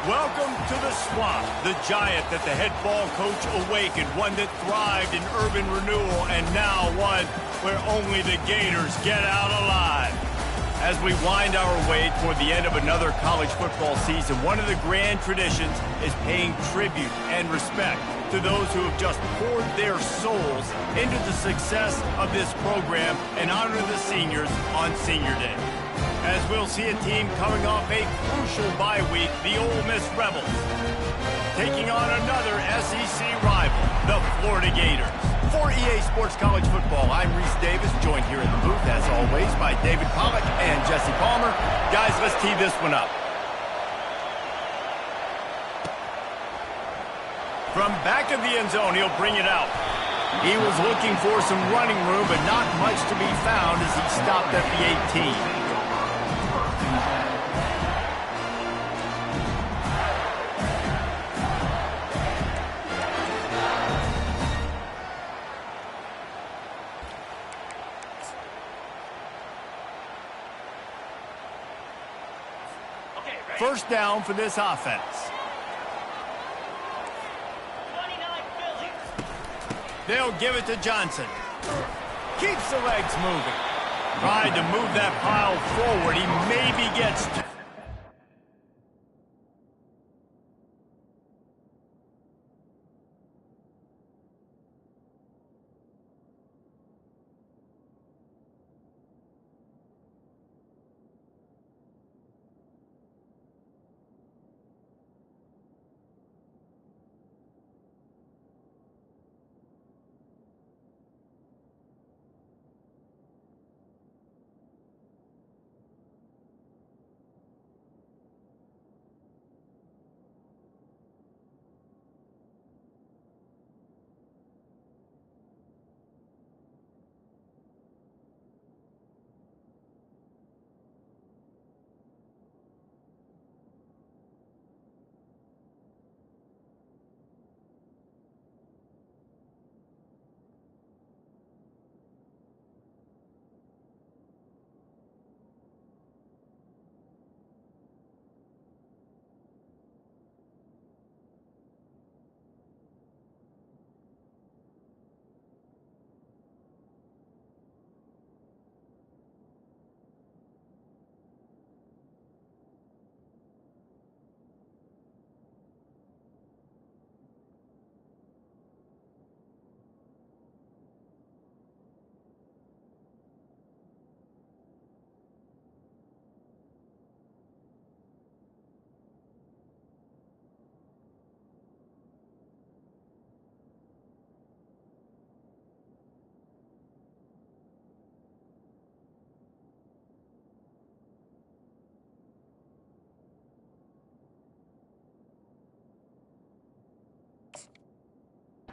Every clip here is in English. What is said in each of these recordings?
Welcome to the Swamp, the giant that the head ball coach awakened, one that thrived in urban renewal, and now one where only the Gators get out alive. As we wind our way toward the end of another college football season, one of the grand traditions is paying tribute and respect to those who have just poured their souls into the success of this program and honor the seniors on Senior Day. As we'll see a team coming off a crucial bye week, the Ole Miss Rebels, taking on another SEC rival, the Florida Gators. For EA Sports College Football, I'm Reese Davis, joined here in the booth, as always, by David Pollack and Jesse Palmer. Guys, let's tee this one up. From back of the end zone, he'll bring it out. He was looking for some running room, but not much to be found as he stopped at the 18. First down for this offense. 29 Philly. They'll give it to Johnson. Keeps the legs moving. Tried to move that pile forward. He maybe gets to.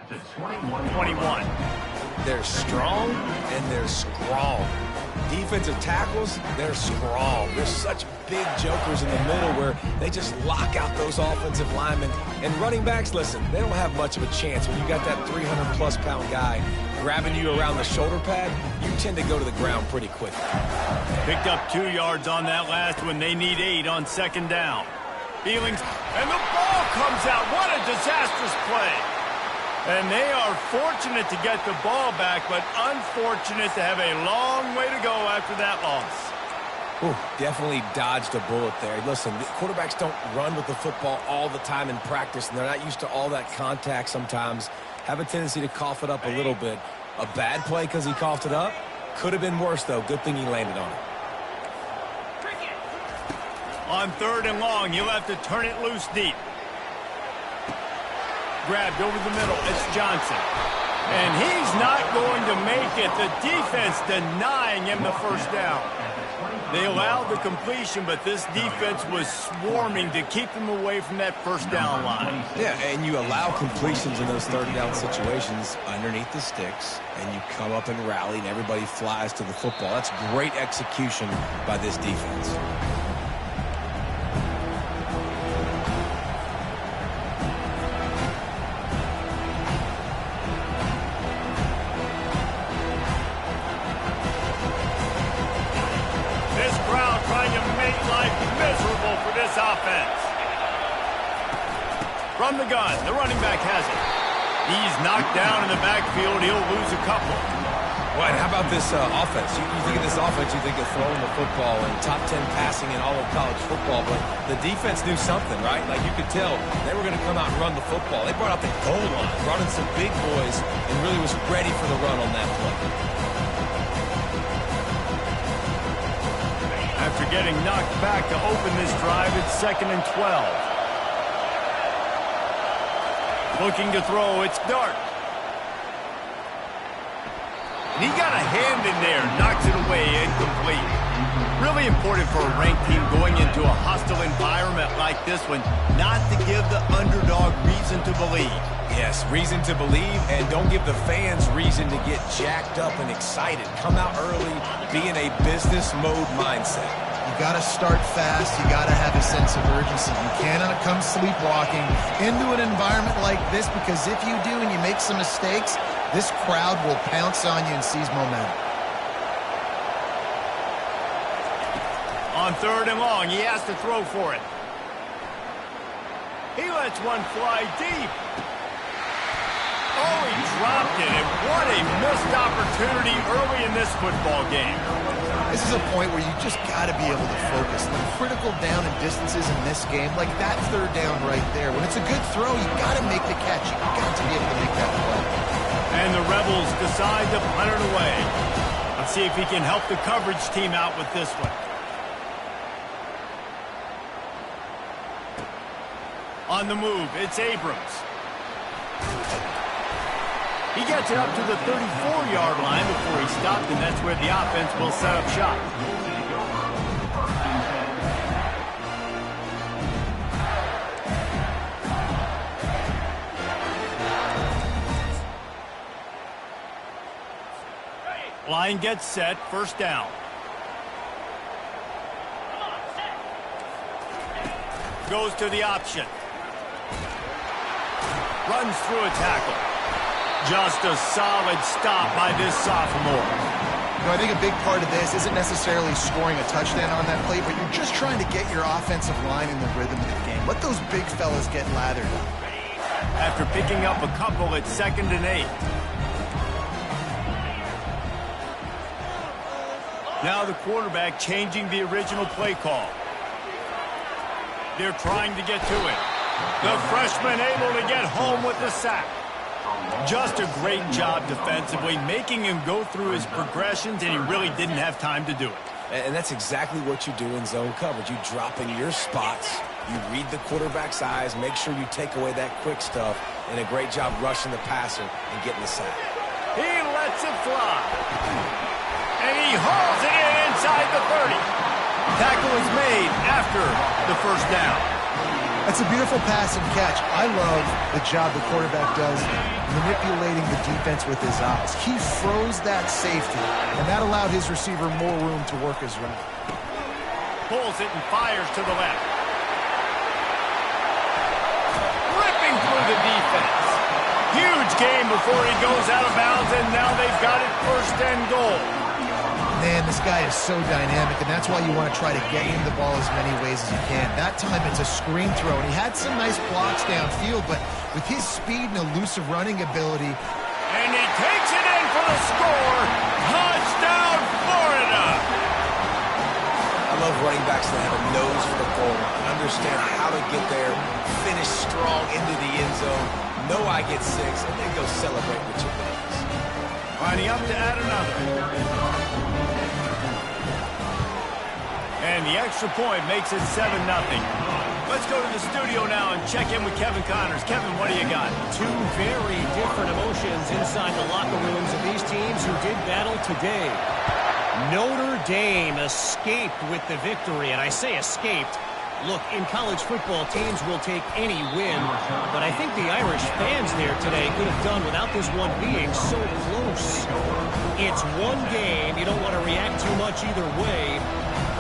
To 21. They're strong and they're scrawl. Defensive tackles, they're scrawl. They're such big jokers in the middle where they just lock out those offensive linemen. And running backs, listen, they don't have much of a chance. When you got that 300-plus pound guy grabbing you around the shoulder pad, you tend to go to the ground pretty quickly. Picked up 2 yards on that last one. They need 8 on second down. Feelings, and the ball comes out. What a disastrous play. And they are fortunate to get the ball back, but unfortunate to have a long way to go after that loss. Ooh, definitely dodged a bullet there. Listen, the quarterbacks don't run with the football all the time in practice, and they're not used to all that contact sometimes. Have a tendency to cough it up a little bit. A bad play because he coughed it up? Could have been worse, though. Good thing he landed on it. On 3rd and long, he'll have to turn it loose deep. Grabbed over the middle. It's Johnson. And he's not going to make it. The defense denying him the first down. They allowed the completion, but this defense was swarming to keep them away from that first down line. Yeah, and you allow completions in those 3rd down situations underneath the sticks, and you come up and rally, and everybody flies to the football. That's great execution by this defense. Offense. From the gun, the running back has it. He's knocked down in the backfield. He'll lose a couple. Well, and how about this offense? You think of this offense, you think of throwing the football and top 10 passing in all of college football, but the defense knew something, right? Like you could tell they were going to come out and run the football. They brought out the goal line, brought in some big boys, and really was ready for the run on that play. After getting knocked back to open this drive, it's 2nd and 12. Looking to throw, it's Dart. And he got a hand in there, knocks it away, incomplete. Really important for a ranked team going into a hostile environment like this one, not to give the underdog reason to believe. Yes, reason to believe, and don't give the fans reason to get jacked up and excited. Come out early, be in a business mode mindset. You got to start fast. You got to have a sense of urgency. You cannot come sleepwalking into an environment like this, because if you do and you make some mistakes, this crowd will pounce on you and seize momentum. On 3rd and long, he has to throw for it. He lets one fly deep. Oh, he dropped it, and what a missed opportunity early in this football game. This is a point where you just got to be able to focus. The critical down and distances in this game, like that 3rd down right there. When it's a good throw, you got to make the catch. You got to be able to make that play. And the Rebels decide to punt it away. Let's see if he can help the coverage team out with this one. On the move, it's Abrams. He gets it up to the 34-yard line before he stopped, and that's where the offense will set up shop. Line gets set, 1st down. Goes to the option. Runs through a tackle. Just a solid stop by this sophomore. You know, I think a big part of this isn't necessarily scoring a touchdown on that play, but you're just trying to get your offensive line in the rhythm of the game. Let those big fellas get lathered up. After picking up a couple, it's 2nd and 8. Now the quarterback changing the original play call. They're trying to get to it. The freshman able to get home with the sack. Just a great job defensively, making him go through his progressions, and he really didn't have time to do it. And that's exactly what you do in zone coverage. You drop in your spots, you read the quarterback's eyes, make sure you take away that quick stuff, and a great job rushing the passer and getting the sack. He lets it fly. And he hauls it in inside the 30. Tackle is made after the 1st down. That's a beautiful pass and catch. I love the job the quarterback does manipulating the defense with his eyes. He froze that safety, and that allowed his receiver more room to work his route. Pulls it and fires to the left. Ripping through the defense. Huge game before he goes out of bounds, and now they've got it 1st and goal. Man, this guy is so dynamic, and that's why you want to try to get him the ball as many ways as you can. That time it's a screen throw, and he had some nice blocks downfield, but with his speed and elusive running ability. And he takes it in for the score. Touchdown, Florida! I love running backs that have a nose for the goal line, understand how to get there, finish strong into the end zone, know I get 6, and then go celebrate with your buddies. Lining up to add another. And the extra point makes it 7-0. Let's go to the studio now and check in with Kevin Connors. Kevin, what do you got? Two very different emotions inside the locker rooms of these teams who did battle today. Notre Dame escaped with the victory, and I say escaped. Look, in college football, teams will take any win, but I think the Irish fans there today could have done without this one being so close. It's one game. You don't want to react too much either way,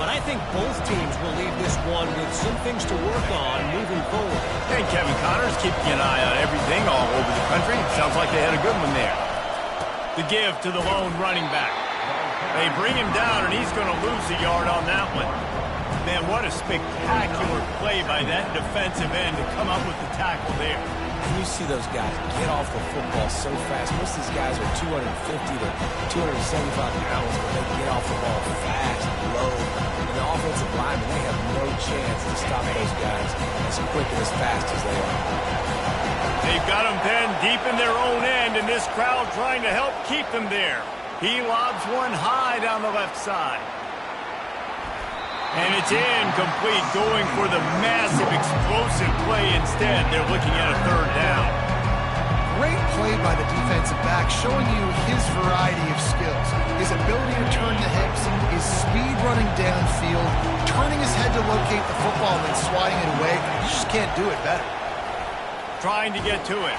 but I think both teams will leave this one with some things to work on moving forward. Hey, Kevin Connors keeping an eye on everything all over the country. Sounds like they had a good one there. The give to the lone running back. They bring him down, and he's going to lose a yard on that one. Man, what a spectacular play by that defensive end to come up with the tackle there. And you see those guys get off the football so fast. Most of these guys are 250 to 275 pounds, but they get off the ball fast, low. And the offensive linemen, they have no chance to stop those guys as quick and as fast as they are. They've got them pinned deep in their own end, and this crowd trying to help keep them there. He lobs one high down the left side. And it's incomplete, going for the massive, explosive play instead. They're looking at a third down. Great play by the defensive back, showing you his variety of skills. His ability to turn the hips, his speed running downfield, turning his head to locate the football and then swatting it away. You just can't do it better. Trying to get to it.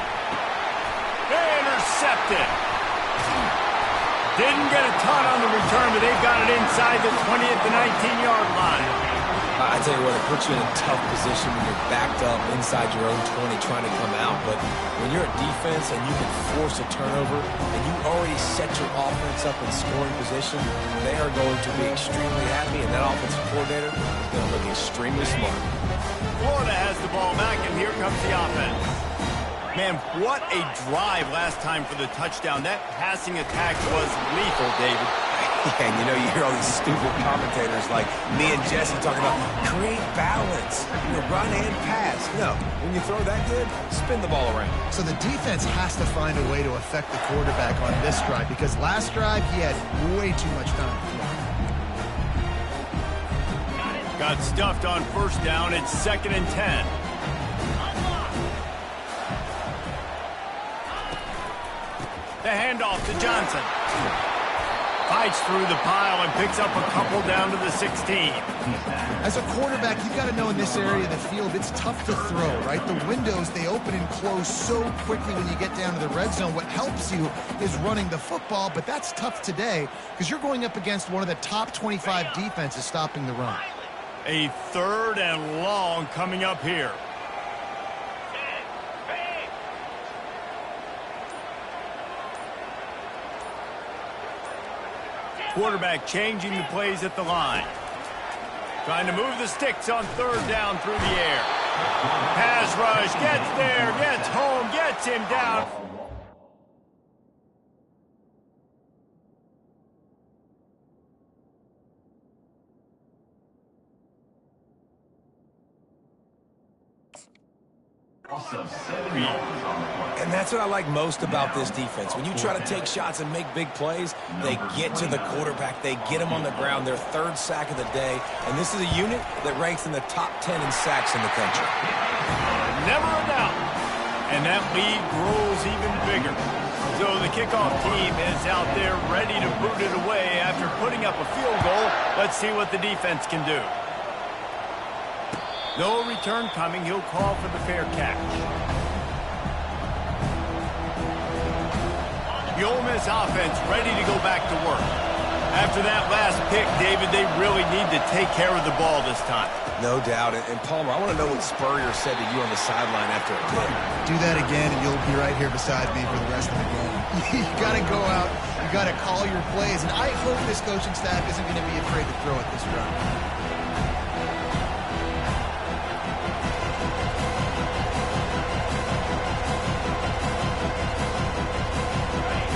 Intercepted. Didn't get a ton on the return, but they've got it inside the 20 at the 19-yard line. I tell you what, it puts you in a tough position when you're backed up inside your own 20 trying to come out. But when you're a defense and you can force a turnover and you already set your offense up in scoring position, they are going to be extremely happy, and that offensive coordinator is going to look extremely smart. Florida has the ball back, and here comes the offense. Man, what a drive last time for the touchdown. That passing attack was lethal, David. And you know, you hear all these stupid commentators like me and Jesse talking about create balance, run and pass. No, when you throw that good, spin the ball around. So the defense has to find a way to affect the quarterback on this drive, because last drive he had way too much time. Got stuffed on first down. It's 2nd and 10. The handoff to Johnson. Fights through the pile and picks up a couple down to the 16. As a quarterback, you've got to know in this area of the field, it's tough to throw, right? The windows, they open and close so quickly when you get down to the red zone. What helps you is running the football, but that's tough today because you're going up against one of the top 25 defenses stopping the run. A 3rd and long coming up here. Quarterback changing the plays at the line. Trying to move the sticks on 3rd down through the air. Pass rush, gets there, gets home, gets him down. And that's what I like most about this defense. When you try to take shots and make big plays, they get to the quarterback. They get him on the ground. Their 3rd sack of the day. And this is a unit that ranks in the top 10 in sacks in the country. Never a doubt. And that lead grows even bigger. So the kickoff team is out there ready to boot it away after putting up a field goal. Let's see what the defense can do. No return coming. He'll call for the fair catch. The Ole Miss offense ready to go back to work. After that last pick, David, they really need to take care of the ball this time. No doubt. And Palmer, I want to know what Spurrier said to you on the sideline after a pick. Do that again, and you'll be right here beside me for the rest of the game. You got to go out. You got to call your plays. And I hope this coaching staff isn't going to be afraid to throw at this drive.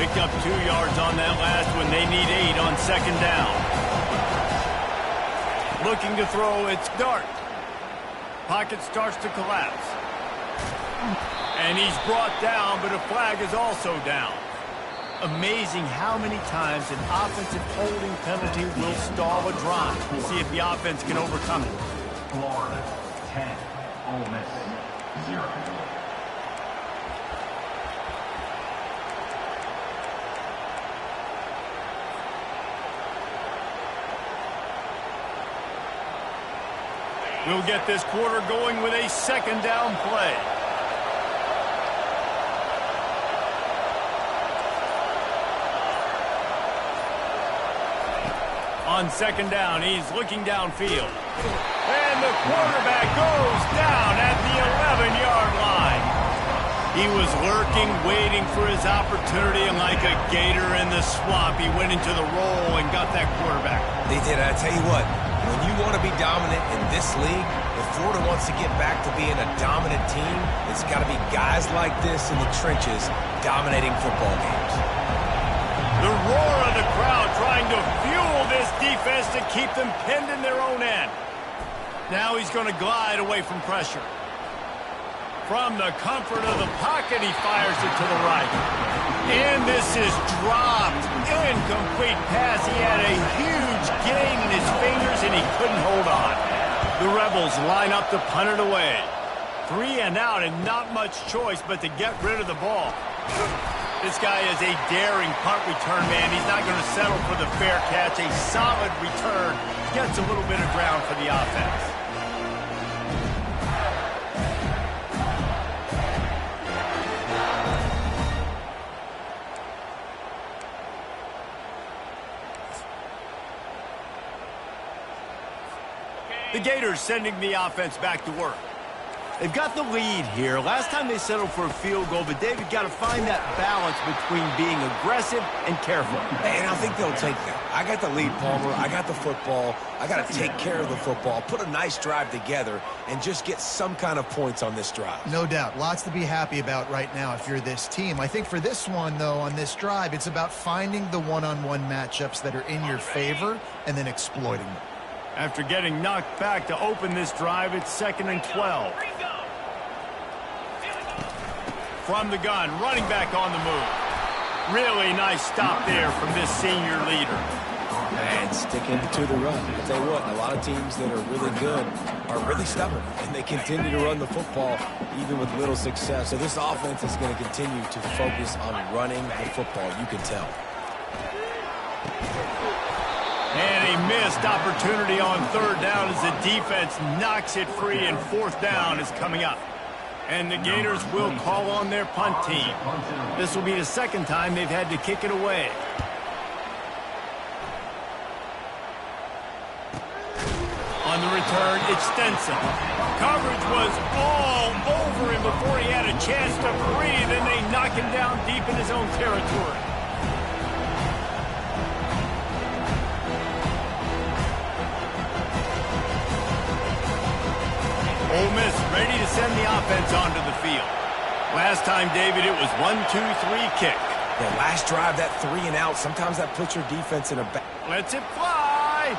Picked up 2 yards on that last one. They need 8 on 2nd down. Looking to throw, it's Dart. Pocket starts to collapse. And he's brought down, but a flag is also down. Amazing how many times an offensive holding penalty will stall a drive. We'll see if the offense can overcome it. Florida 10, Ole Miss 0. We'll get this quarter going with a 2nd down play. On 2nd down, he's looking downfield. And the quarterback goes down at the 11-yard line. He was lurking, waiting for his opportunity, and like a gator in the swamp, he went into the roll and got that quarterback. They did. I tell you what, when you want to be dominant in this league, if Florida wants to get back to being a dominant team, it's got to be guys like this in the trenches dominating football games. The roar of the crowd trying to fuel this defense to keep them pinned in their own end. Now he's going to glide away from pressure. From the comfort of the pocket, he fires it to the right. And this is dropped. Incomplete pass. He had a huge gain in his fingers, and he couldn't hold on. The Rebels line up to punt it away. 3 and out, and not much choice but to get rid of the ball. This guy is a daring punt return man. He's not going to settle for the fair catch. A solid return gets a little bit of ground for the offense. The Gators sending the offense back to work. They've got the lead here. Last time they settled for a field goal, but David got to find that balance between being aggressive and careful. And I think they'll take that. I got the lead, Palmer. I got the football. I got to take care of the football, put a nice drive together, and just get some kind of points on this drive. No doubt. Lots to be happy about right now if you're this team. I think for this one, though, on this drive, it's about finding the one-on-one matchups that are in your favor and then exploiting them. After getting knocked back to open this drive, it's 2nd and 12. From the gun, running back on the move. Really nice stop there from this senior leader. And sticking to the run. I'll tell you what, a lot of teams that are really good are really stubborn, and they continue to run the football even with little success. So this offense is going to continue to focus on running the football, you can tell. And a missed opportunity on 3rd down as the defense knocks it free, and 4th down is coming up. And the Gators will call on their punt team. This will be the 2nd time they've had to kick it away. On the return, it's Stenson. Coverage was all over him before he had a chance to breathe, and they knock him down deep in his own territory. Ole Miss ready to send the offense onto the field. Last time, David, it was 1-2-3 kick. The last drive, that 3 and out, sometimes that puts your defense in a back. Lets it fly.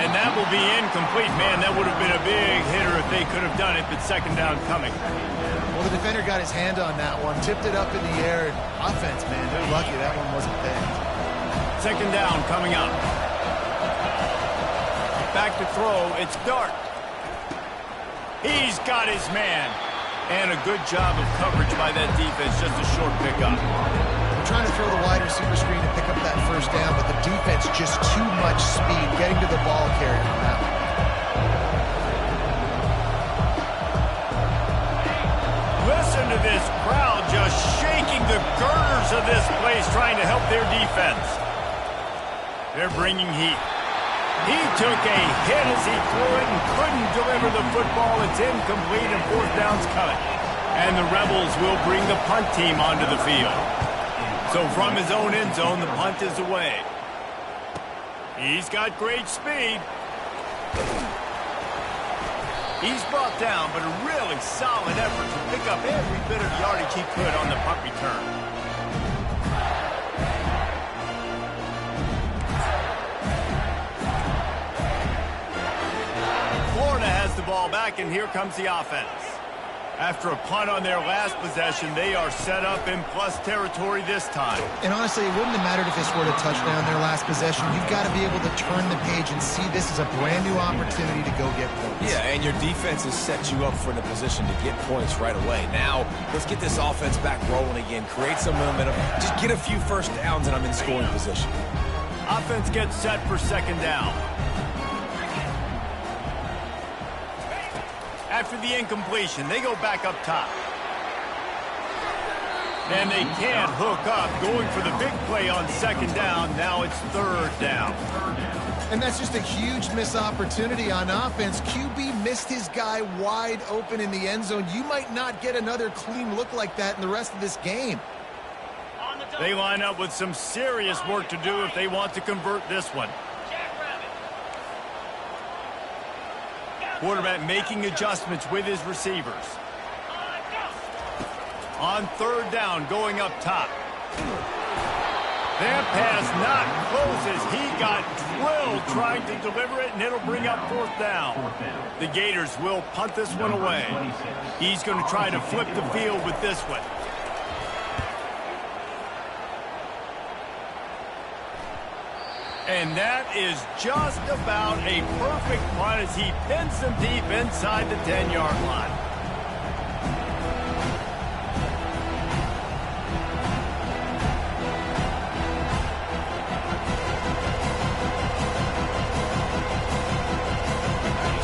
And that will be incomplete. Man, that would have been a big hitter if they could have done it, but 2nd down coming. Well, the defender got his hand on that one, tipped it up in the air. Offense, man, they're lucky that one wasn't bad. 2nd down coming up. Back to throw, it's Dart. He's got his man. And a good job of coverage by that defense, just a short pickup. We're trying to throw the wide receiver screen to pick up that 1st down, but the defense just too much speed getting to the ball carrier on that one. Listen to this crowd just shaking the girders of this place, trying to help their defense. They're bringing heat. He took a hit as he threw it and couldn't deliver the football. It's incomplete, and 4th down's coming. And the Rebels will bring the punt team onto the field. So from his own end zone, the punt is away. He's got great speed. He's brought down, but a really solid effort to pick up every bit of yardage he could on the punt return. Florida has the ball back, and here comes the offense. After a punt on their last possession, they are set up in plus territory this time. And honestly, it wouldn't have mattered if they scored a touchdown their last possession. You've got to be able to turn the page and see this as a brand new opportunity to go get points. Yeah, and your defense has set you up for the position to get points right away. Now, let's get this offense back rolling again, create some momentum, just get a few 1st downs, and I'm in scoring position. Offense gets set for 2nd down. After the incompletion, they go back up top. And they can't hook up, going for the big play on 2nd down. Now it's 3rd down. And that's just a huge missed opportunity on offense. QB missed his guy wide open in the end zone. You might not get another clean look like that in the rest of this game. They line up with some serious work to do if they want to convert this one. Quarterback making adjustments with his receivers. On third down, going up top. That pass not close as he got drilled trying to deliver it, and it'll bring up fourth down. The Gators will punt this one away. He's going to try to flip the field with this one. And that is just about a perfect punt as he pins them deep inside the 10-yard line.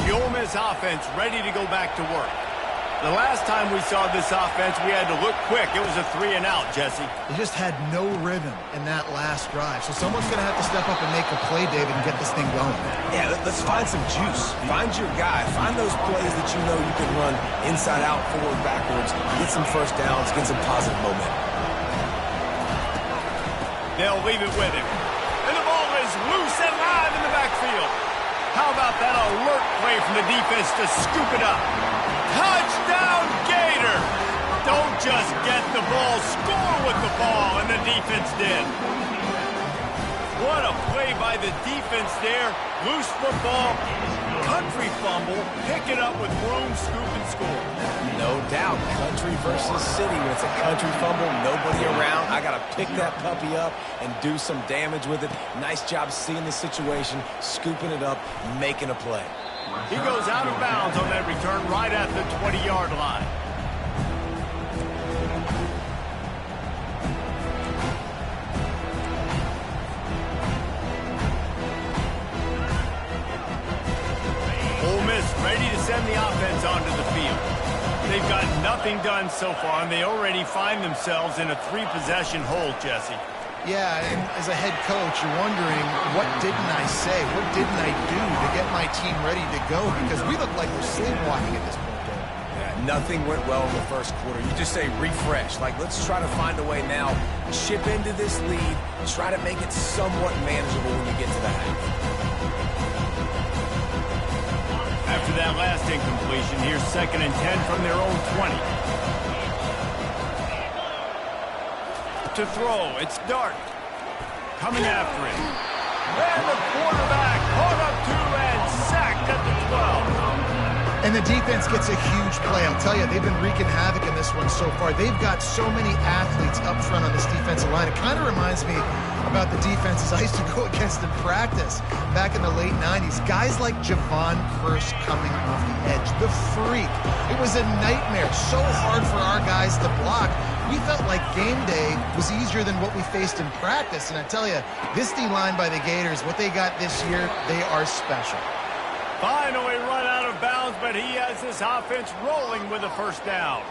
The Ole Miss offense ready to go back to work. The last time we saw this offense, we had to look quick. It was a 3-and-out, Jesse. They just had no rhythm in that last drive. So someone's going to have to step up and make a play, David, and get this thing going. Yeah, let's find some juice. Find your guy. Find those plays that you know you can run inside out, forward, backwards, get some first downs, get some positive momentum. They'll leave it with him. And the ball is loose and live in the backfield. How about that alert play from the defense to scoop it up? Touchdown, Gator! Don't just get the ball, score with the ball, and the defense did. What a play by the defense there. Loose football, country fumble, pick it up with room, scoop, and score. No doubt, country versus city. When it's a country fumble, nobody around. I got to pick that puppy up and do some damage with it. Nice job seeing the situation, scooping it up, making a play. He goes out of bounds on that return right at the 20-yard line. Ole Miss ready to send the offense onto the field. They've got nothing done so far, and they already find themselves in a 3-possession hole, Jesse. Yeah, and as a head coach, you're wondering, what didn't I say? What didn't I do to get my team ready to go? Because we look like we're sleepwalking at this point, Dave. Yeah, nothing went well in the first quarter. You just say refresh. Like, let's try to find a way now. Chip into this lead. Try to make it somewhat manageable when you get to the half. After that last incompletion, here's 2nd and 10 from their own 20. To throw, it's Dart. Coming after him. And the quarterback caught up to and sacked at the 12. And the defense gets a huge play. I'll tell you, they've been wreaking havoc in this one so far. They've got so many athletes up front on this defensive line. It kind of reminds me about the defenses I used to go against in practice back in the late 90s. Guys like Javon Curse coming off the edge. The freak. It was a nightmare. So hard for our guys to block. We felt like game day was easier than what we faced in practice. And I tell you, this D-line by the Gators, what they got this year, they are special. Finally run out of bounds, but he has this offense rolling with a first down.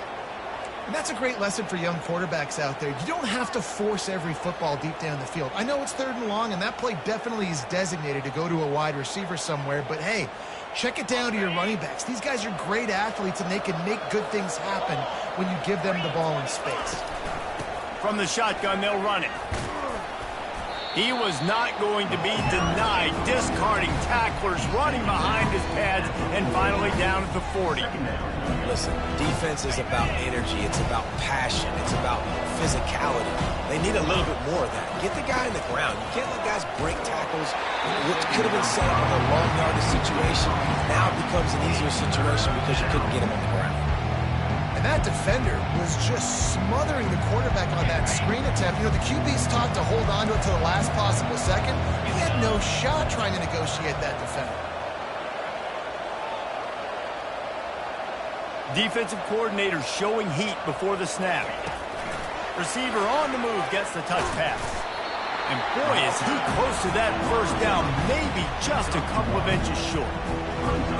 And that's a great lesson for young quarterbacks out there. You don't have to force every football deep down the field. I know it's 3rd and long, and that play definitely is designated to go to a wide receiver somewhere, but hey, check it down to your running backs. These guys are great athletes, and they can make good things happen when you give them the ball in space. From the shotgun, they'll run it. He was not going to be denied, discarding tacklers, running behind his pads, and finally down at the 40. Listen, defense is about energy. It's about passion. It's about physicality. They need a little bit more of that. Get the guy in the ground. You can't let guys break tackles. What could have been set up in a long yardage situation now becomes an easier situation because you couldn't get him on the ground. And that defender was just smothering the quarterback on that screen attempt. You know, the QB's taught to hold on to it to the last possible second. He had no shot trying to negotiate that defender. Defensive coordinator showing heat before the snap. Receiver on the move gets the touch pass. And boy, is he close to that first down, maybe just a couple of inches short.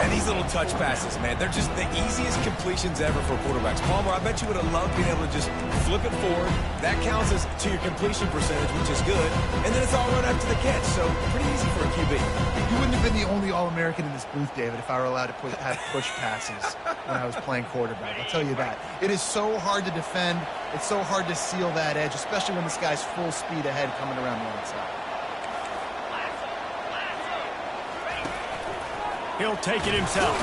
And these little touch passes, man, they're just the easiest completions ever for quarterbacks. Palmer, I bet you would have loved being able to just flip it forward. That counts as to your completion percentage, which is good. And then it's all run up to the catch, so pretty easy for a QB. You wouldn't have been the only All-American in this booth, David, if I were allowed to have push passes when I was playing quarterback. I'll tell you that. It is so hard to defend. It's so hard to seal that edge, especially when this guy's full speed ahead coming around the outside. He'll take it himself.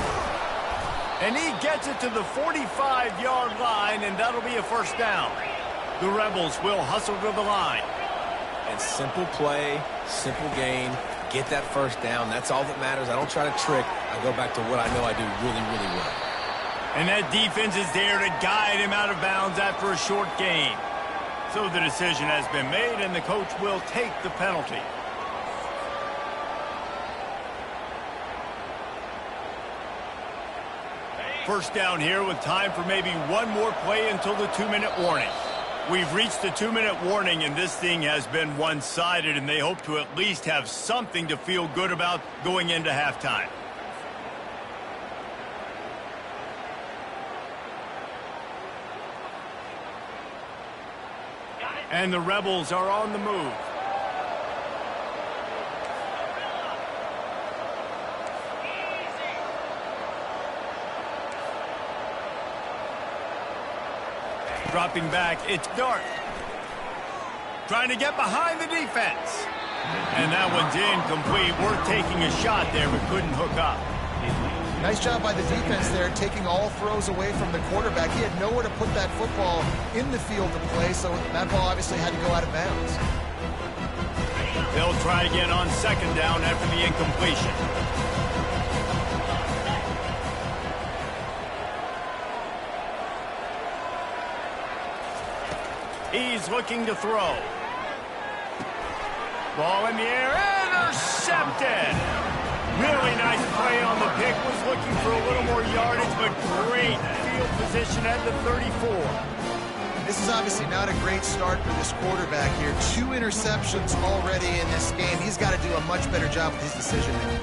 And he gets it to the 45-yard line, and that'll be a first down. The Rebels will hustle to the line. And simple play, simple gain, get that first down. That's all that matters. I don't try to trick. I go back to what I know I do really, really well. And that defense is there to guide him out of bounds after a short gain. So the decision has been made, and the coach will take the penalty. First down here with time for maybe one more play until the 2-minute warning. We've reached the 2-minute warning, and this thing has been one-sided, and they hope to at least have something to feel good about going into halftime. And the Rebels are on the move. Dropping back, it's Dart. Trying to get behind the defense. And that one's incomplete. We're taking a shot there, but couldn't hook up. Nice job by the defense there, taking all throws away from the quarterback. He had nowhere to put that football in the field to play, so that ball obviously had to go out of bounds. They'll try again on second down after the incompletion. He's looking to throw. Ball in the air, intercepted! Really nice play on the pick. Was looking for a little more yardage, but great field position at the 34. This is obviously not a great start for this quarterback here. 2 interceptions already in this game. He's got to do a much better job with his decision making.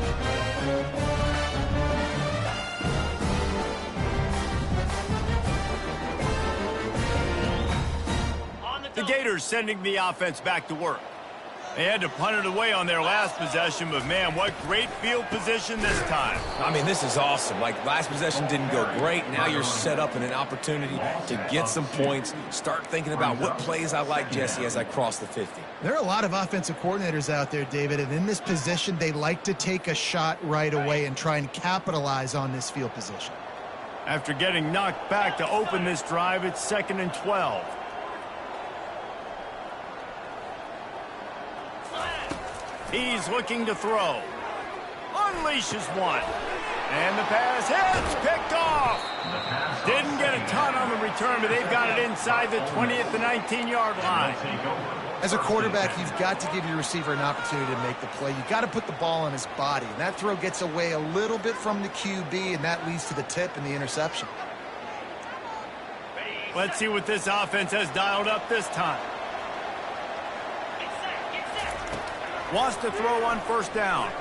The Gators sending the offense back to work. They had to punt it away on their last possession, but man, what great field position this time. I mean, this is awesome. Like, last possession didn't go great. Now you're set up in an opportunity to get some points. Start thinking about what plays I like, Jesse, as I cross the 50. There are a lot of offensive coordinators out there, David, and in this position, they like to take a shot right away and try and capitalize on this field position. After getting knocked back to open this drive, it's 2nd and 12. He's looking to throw. Unleashes one. And the pass hits, picked off. Didn't get a ton on the return, but they've got it inside the 20 at the 19-yard line. As a quarterback, you've got to give your receiver an opportunity to make the play. You've got to put the ball on his body. And that throw gets away a little bit from the QB, and that leads to the tip and the interception. Let's see what this offense has dialed up this time. Wants to throw on first down.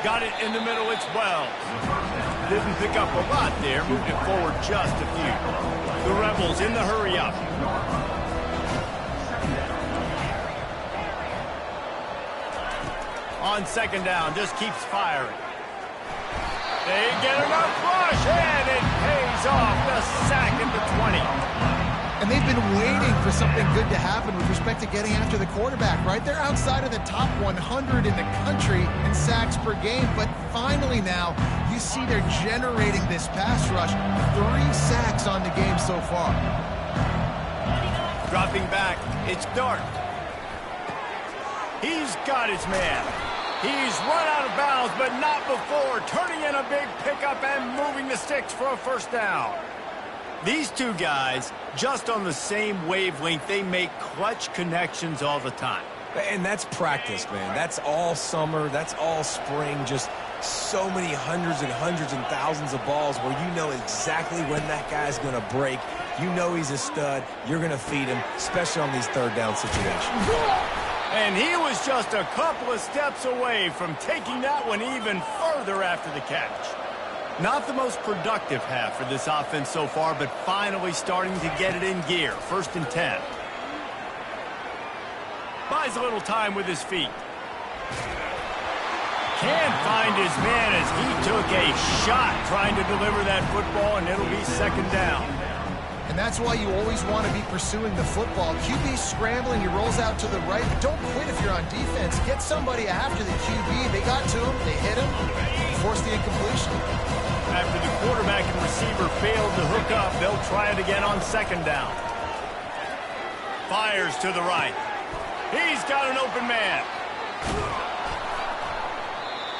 Got it in the middle, it's Wells. Didn't pick up a lot there, moved it forward just a few. The Rebels in the hurry up. On second down, just keeps firing. They get enough rush, and it pays off. The sack at the 20. And they've been waiting for something good to happen with respect to getting after the quarterback, right? They're outside of the top 100 in the country in sacks per game, but finally now you see they're generating this pass rush. 3 sacks on the game so far. Dropping back, it's Dart. He's got his man. He's run out of bounds, but not before. Turning in a big pickup and moving the sticks for a first down. These two guys, just on the same wavelength, they make clutch connections all the time. And that's practice, man. That's all summer. That's all spring. Just so many hundreds and thousands of balls where you know exactly when that guy's going to break. You know he's a stud. You're going to feed him, especially on these third down situations. And he was just a couple of steps away from taking that one even further after the catch. Not the most productive half for this offense so far, but finally starting to get it in gear. 1st and 10. Buys a little time with his feet. Can't find his man as he took a shot trying to deliver that football, and it'll be 2nd down. And that's why you always want to be pursuing the football. QB scrambling, he rolls out to the right, but don't quit if you're on defense. Get somebody after the QB. They got to him, they hit him, forced the incompletion. After the quarterback and receiver failed to hook up, they'll try it again on second down. Fires to the right. He's got an open man.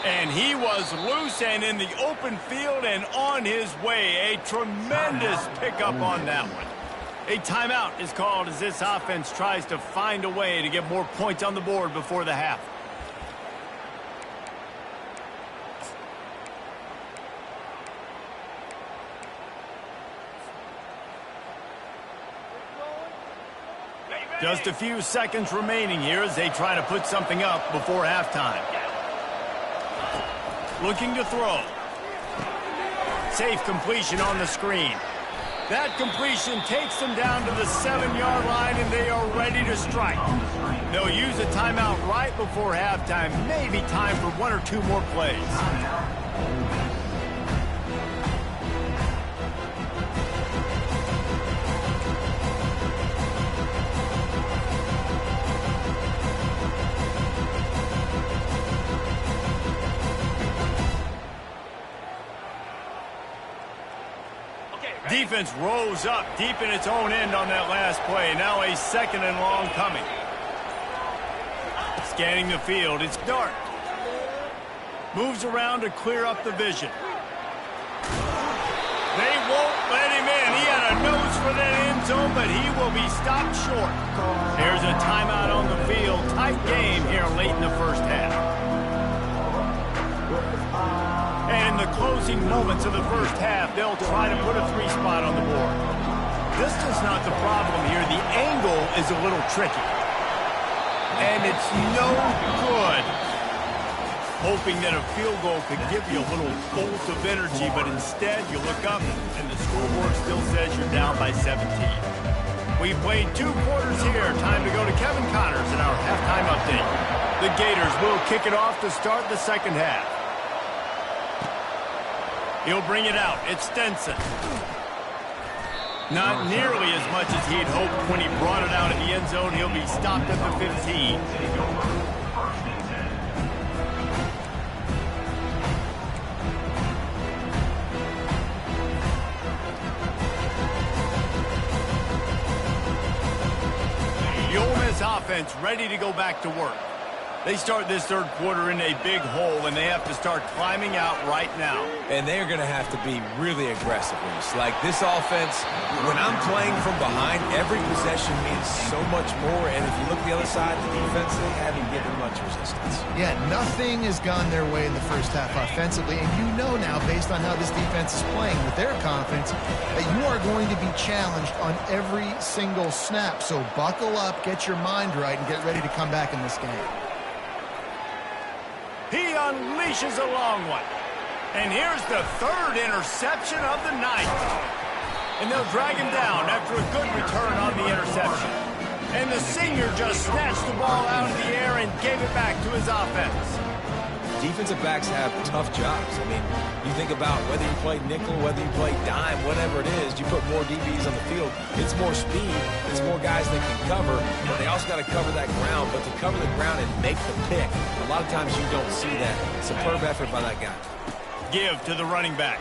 And he was loose and in the open field and on his way. A tremendous pickup on that one. A timeout is called as this offense tries to find a way to get more points on the board before the half. Just a few seconds remaining here as they try to put something up before halftime. Looking to throw. Safe completion on the screen. That completion takes them down to the 7-yard line, and they are ready to strike. They'll use a timeout right before halftime. Maybe time for one or two more plays. Defense rose up deep in its own end on that last play. Now a second and long coming. Scanning the field, it's Dart. Moves around to clear up the vision. They won't let him in. He had a nose for that end zone, but he will be stopped short. There's a timeout on the field. Tight game here late in the first half. And in the closing moments of the first half, they'll try to put a 3-spot on the board. Distance not the problem here. The angle is a little tricky. And it's no good. Hoping that a field goal could give you a little bolt of energy, but instead you look up and the scoreboard still says you're down by 17. We've played 2 quarters here. Time to go to Kevin Connors in our halftime update. The Gators will kick it off to start the second half. He'll bring it out. It's Stenson. Not nearly as much as he'd hoped when he brought it out in the end zone. He'll be stopped at the 15. The Ole Miss offense ready to go back to work. They start this third quarter in a big hole, and they have to start climbing out right now. And they're going to have to be really aggressive. Like this offense, when I'm playing from behind, every possession means so much more. And if you look at the other side, the defense, they haven't given much resistance. Yeah, nothing has gone their way in the first half offensively. And you know now, based on how this defense is playing with their confidence, that you are going to be challenged on every single snap. So buckle up, get your mind right, and get ready to come back in this game. He unleashes a long one. And here's the third interception of the night. And they'll drag him down after a good return on the interception. And the senior just snatched the ball out of the air and gave it back to his offense. Defensive backs have tough jobs. I mean, you think about whether you play nickel, whether you play dime, whatever it is, you put more DBs on the field. It's more speed. It's more guys that can cover, but they also got to cover that ground. But to cover the ground and make the pick, a lot of times you don't see that. Superb effort by that guy. Give to the running back.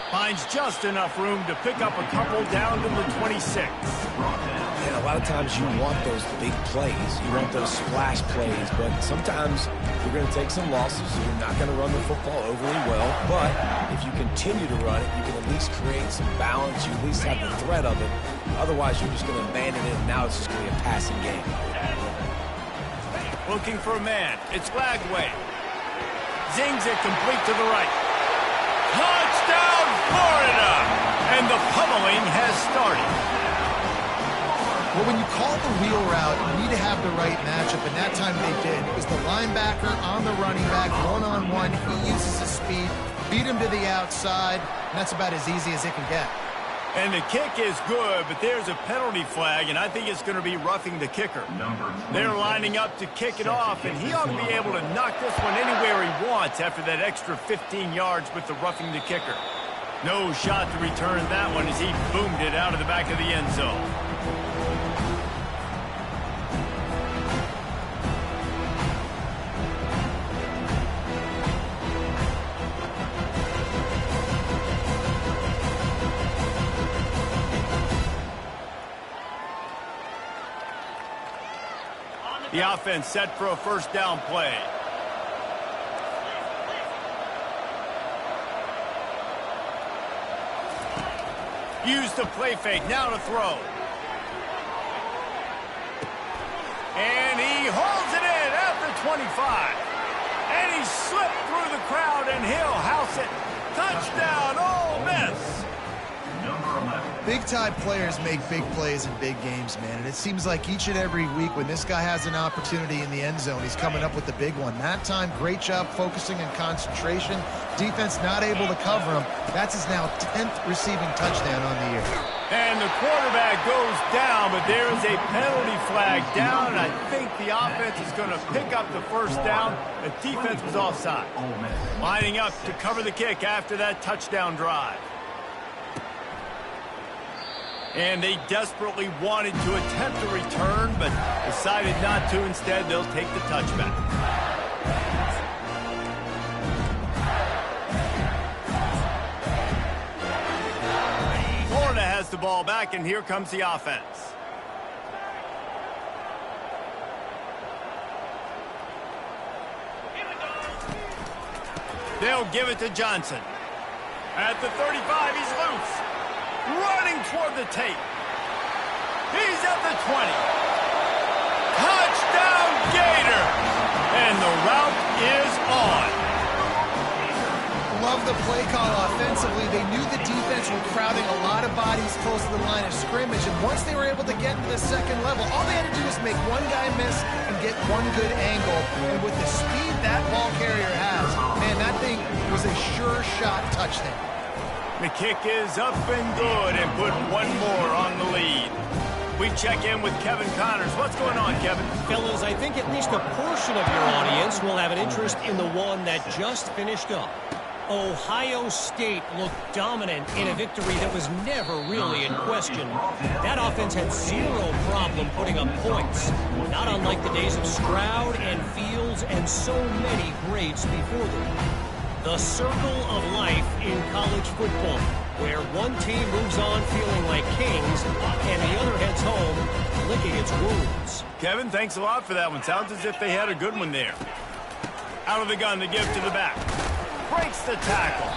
Finds just enough room to pick up a couple down to the 26. And a lot of times you want those big plays. You want those splash plays, but sometimes you're going to take some losses. You're not going to run the football overly well, but if you continue to run it, you can at least create some balance. You at least have the threat of it. Otherwise, you're just going to abandon it, and now it's just going to be a passing game. Looking for a man. It's Lagway. Zings it complete to the right. Touchdown, Florida! And the pummeling has started. Well, when you call the wheel route, you need to have the right matchup, and that time they did. It was the linebacker on the running back, one-on-one. He uses his speed, beat him to the outside, and that's about as easy as it can get. And the kick is good, but there's a penalty flag, and I think it's going to be roughing the kicker. They're lining up to kick it off, and he ought to be able to knock this one anywhere he wants after that extra 15 yards with the roughing the kicker. No shot to return that one as he boomed it out of the back of the end zone. The offense set for a first down play. Use the play fake, now to throw. And he holds it in at the 25. And he slipped through the crowd, and he'll house it. Touchdown, Ole Miss. Big-time players make big plays in big games, man. And it seems like each and every week when this guy has an opportunity in the end zone, he's coming up with the big one. That time, great job focusing and concentration. Defense not able to cover him. That's his now 10th receiving touchdown on the year. And the quarterback goes down, but there is a penalty flag down. I think the offense is going to pick up the first down. The defense was offside. Lining up to cover the kick after that touchdown drive. And they desperately wanted to attempt a return, but decided not to. Instead, they'll take the touchback. Florida has the ball back, and here comes the offense. They'll give it to Johnson. At the 35, he's loose. Running toward the tape. He's at the 20. Touchdown, Gator! And the route is on. Love the play call offensively. They knew the defense were crowding a lot of bodies close to the line of scrimmage, and once they were able to get to the second level, all they had to do was make one guy miss and get one good angle. And with the speed that ball carrier has, man, that thing was a sure shot touchdown. The kick is up and good, and put one more on the lead. We check in with Kevin Connors. What's going on, Kevin? Fellas, I think at least a portion of your audience will have an interest in the one that just finished up. Ohio State looked dominant in a victory that was never really in question. That offense had zero problem putting up points, not unlike the days of Stroud and Fields and so many greats before them. The circle of life in college football, where one team moves on feeling like kings and the other heads home licking its wounds. Kevin, thanks a lot for that one. Sounds as if they had a good one there. Out of the gun to give to the back. Breaks the tackle.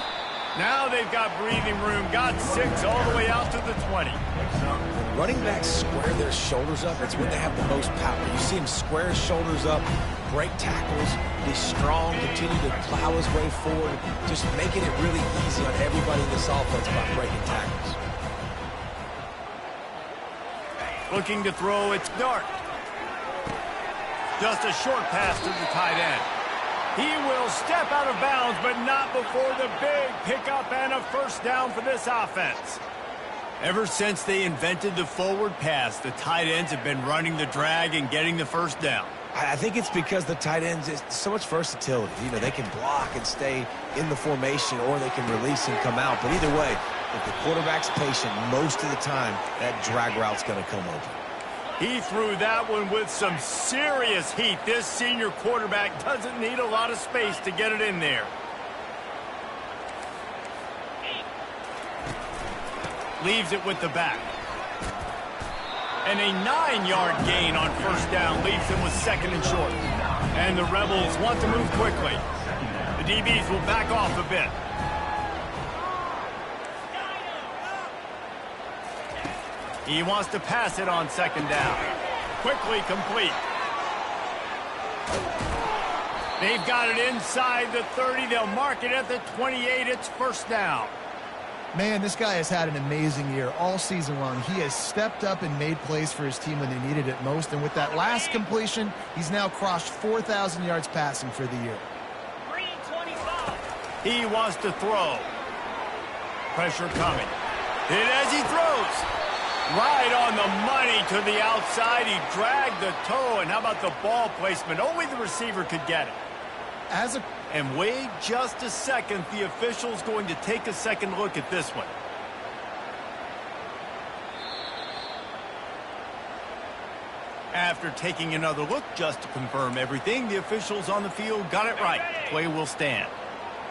Now they've got breathing room. Got 6 all the way out to the 20. When running backs square their shoulders up, it's when they have the most power. You see him square his shoulders up, break tackles, be strong, continue to plow his way forward, just making it really easy on everybody in this offense by breaking tackles. Looking to throw, it's Dart. Just a short pass to the tight end. He will step out of bounds, but not before the big pickup and a first down for this offense. Ever since they invented the forward pass, the tight ends have been running the drag and getting the first down. I think it's because the tight ends is so much versatility. You know, they can block and stay in the formation, or they can release and come out. But either way, if the quarterback's patient, most of the time, that drag route's going to come open. He threw that one with some serious heat. This senior quarterback doesn't need a lot of space to get it in there. Leaves it with the back. And a 9-yard gain on first down leaves them with 2nd and short. And the Rebels want to move quickly. The DBs will back off a bit. He wants to pass it on 2nd down. Quickly complete. They've got it inside the 30. They'll mark it at the 28. It's first down. Man, this guy has had an amazing year all season long. He has stepped up and made plays for his team when they needed it most. And with that last completion, he's now crossed 4,000 yards passing for the year. 325. He wants to throw. Pressure coming. Hit as he throws. Right on the money to the outside. He dragged the toe. And how about the ball placement? Only the receiver could get it. And wait just a second. The official's going to take a second look at this one. After taking another look just to confirm everything, the officials on the field got it right. Play will stand.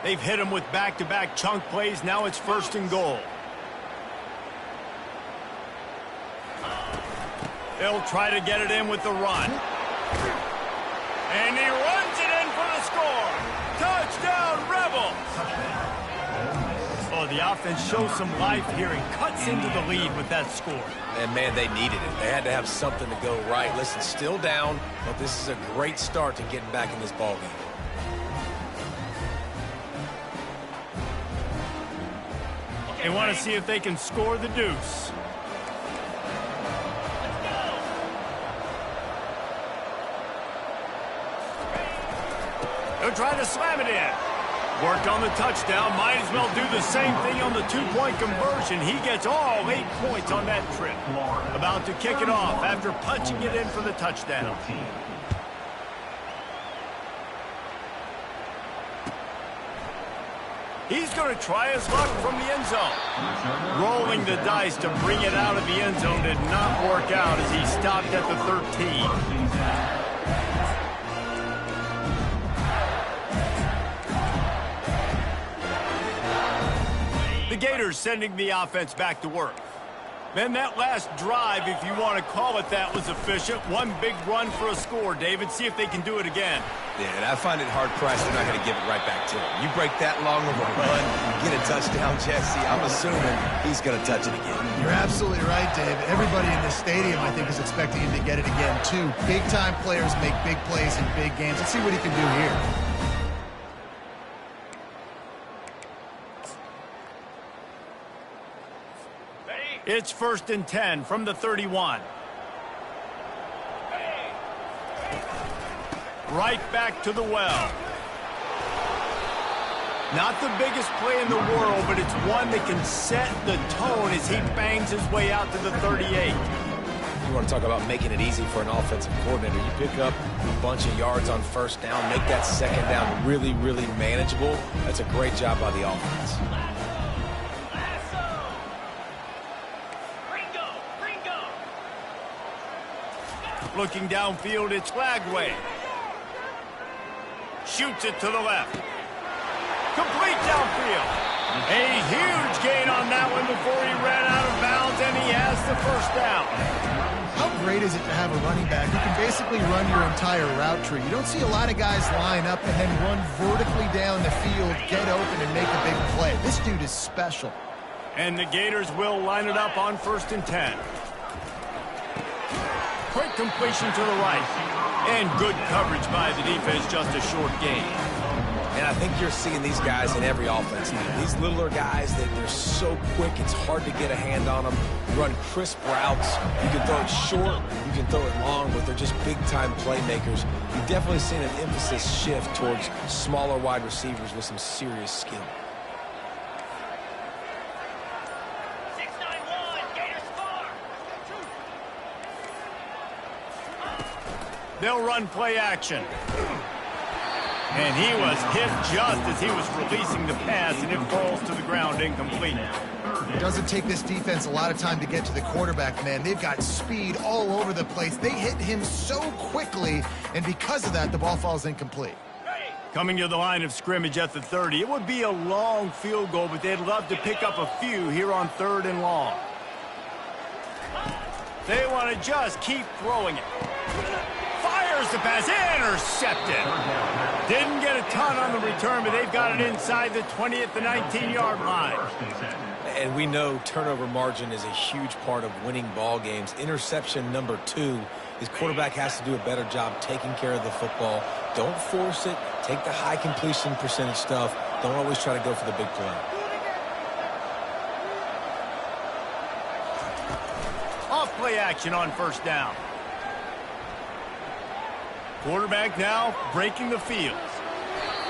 They've hit him with back-to-back chunk plays. Now it's 1st and goal. They'll try to get it in with the run. And he runs it in for the score. Touchdown, Rebels! Oh, the offense shows some life here and cuts into the lead with that score. And, man, they needed it. They had to have something to go right. Listen, still down, but this is a great start to getting back in this ballgame. They want to see if they can score the deuce. They'll try to slam it in. Worked on the touchdown. Might as well do the same thing on the two-point conversion. He gets all 8 points on that trip. About to kick it off after punching it in for the touchdown. He's going to try his luck from the end zone. Rolling the dice to bring it out of the end zone did not work out as he stopped at the 13. The Gators sending the offense back to work. Then that last drive, if you want to call it that, was efficient. One big run for a score, David. See if they can do it again. Yeah, and I find it hard-pressed they're not going to give it right back to him. You break that long of a run, get a touchdown, Jesse, I'm assuming he's going to touch it again. You're absolutely right, Dave. Everybody in this stadium, I think, is expecting him to get it again, too. Big-time players make big plays in big games. Let's see what he can do here. It's 1st and 10 from the 31. Right back to the well. Not the biggest play in the world, but it's one that can set the tone as he bangs his way out to the 38. You want to talk about making it easy for an offensive coordinator. You pick up a bunch of yards on first down, make that second down really, really manageable. That's a great job by the offense. Looking downfield, it's Lagway. Shoots it to the left. Complete downfield. A huge gain on that one before he ran out of bounds, and he has the first down. How great is it to have a running back who can basically run your entire route tree? You don't see a lot of guys line up and then run vertically down the field, get open, and make a big play. This dude is special. And the Gators will line it up on 1st and 10. Quick completion to the right. And good coverage by the defense, just a short gain. And I think you're seeing these guys in every offense now. These littler guys, they're so quick, it's hard to get a hand on them. Run crisp routes. You can throw it short, you can throw it long, but they're just big-time playmakers. You've definitely seen an emphasis shift towards smaller wide receivers with some serious skill. They'll run play action. And he was hit just as he was releasing the pass, and it falls to the ground incomplete. It doesn't take this defense a lot of time to get to the quarterback, man. They've got speed all over the place. They hit him so quickly, and because of that, the ball falls incomplete. Coming to the line of scrimmage at the 30. It would be a long field goal, but they'd love to pick up a few here on 3rd and long. They want to just keep throwing it. Fires the pass, intercepted. Didn't get a ton on the return, but they've got it inside the 20 at the 19-yard line. And we know turnover margin is a huge part of winning ball games. Interception number 2. His quarterback has to do a better job taking care of the football. Don't force it. Take the high completion percentage stuff. Don't always try to go for the big play. Off play action on 1st down. Quarterback now breaking the field.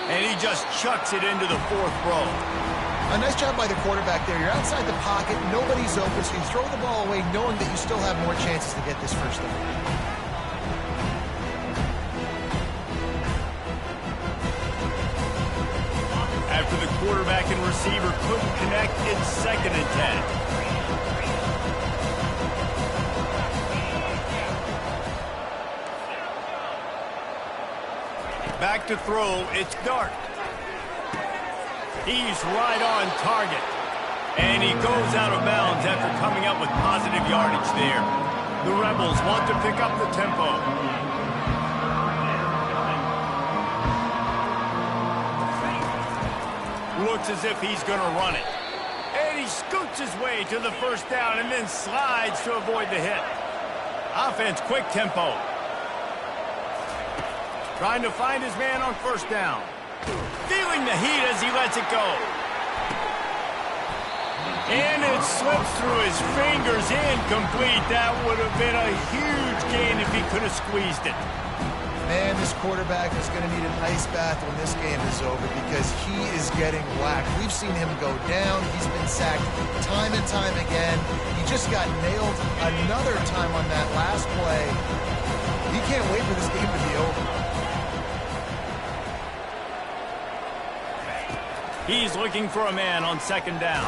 And he just chucks it into the 4th row. A nice job by the quarterback there. You're outside the pocket, nobody's open, so you throw the ball away knowing that you still have more chances to get this first down. After the quarterback and receiver couldn't connect, it's 2nd and 10. Back to throw, it's Dart. He's right on target. And he goes out of bounds after coming up with positive yardage there. The Rebels want to pick up the tempo. Looks as if he's going to run it. And he scoots his way to the first down and then slides to avoid the hit. Offense, quick tempo. Trying to find his man on first down. Feeling the heat as he lets it go. And it slips through his fingers, incomplete. That would have been a huge gain if he could have squeezed it. Man, this quarterback is going to need an ice bath when this game is over because he is getting whacked. We've seen him go down. He's been sacked time and time again. He just got nailed another time on that last play. He can't wait for this game to be over. He's looking for a man on second down.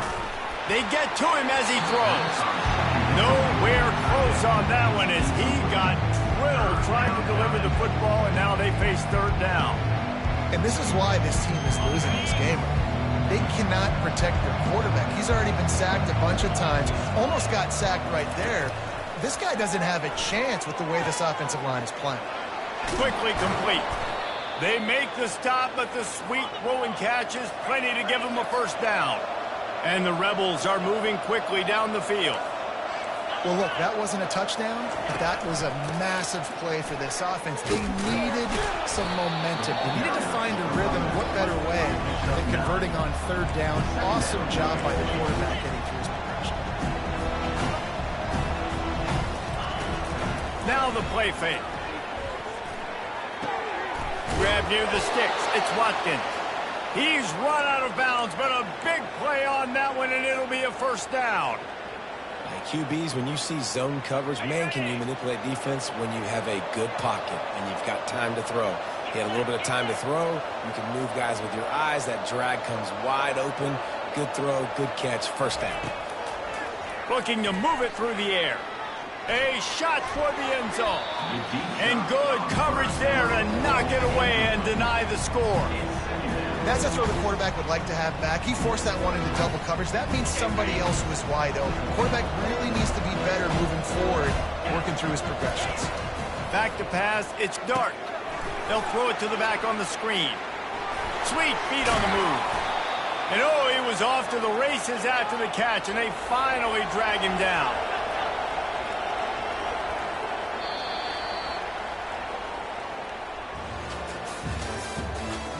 They get to him as he throws. Nowhere close on that one as he got drilled trying to deliver the football, and now they face third down. And this is why this team is losing this game. They cannot protect their quarterback. He's already been sacked a bunch of times, almost got sacked right there. This guy doesn't have a chance with the way this offensive line is playing. Quickly complete. They make the stop, but the sweet throwing catch is plenty to give them a first down. And the Rebels are moving quickly down the field. Well, look, that wasn't a touchdown, but that was a massive play for this offense. They needed some momentum. They needed to find a rhythm. What better way than converting on third down? Awesome job by the quarterback getting through his progression. Now the play fake. Grab near the sticks. It's Watkins. He's run out of bounds, but a big play on that one, and it'll be a first down. QBs, when you see zone coverage, man, can you manipulate defense when you have a good pocket and you've got time to throw. He had a little bit of time to throw. You can move guys with your eyes. That drag comes wide open. Good throw, good catch, first down. Looking to move it through the air. A shot toward the end zone. And good coverage there to knock it away and deny the score. That's a throw the quarterback would like to have back. He forced that one into double coverage. That means somebody else was wide open. The quarterback really needs to be better moving forward, working through his progressions. Back to pass, it's Dart. They'll throw it to the back on the screen. Sweet feet on the move. And oh, he was off to the races after the catch, and they finally drag him down.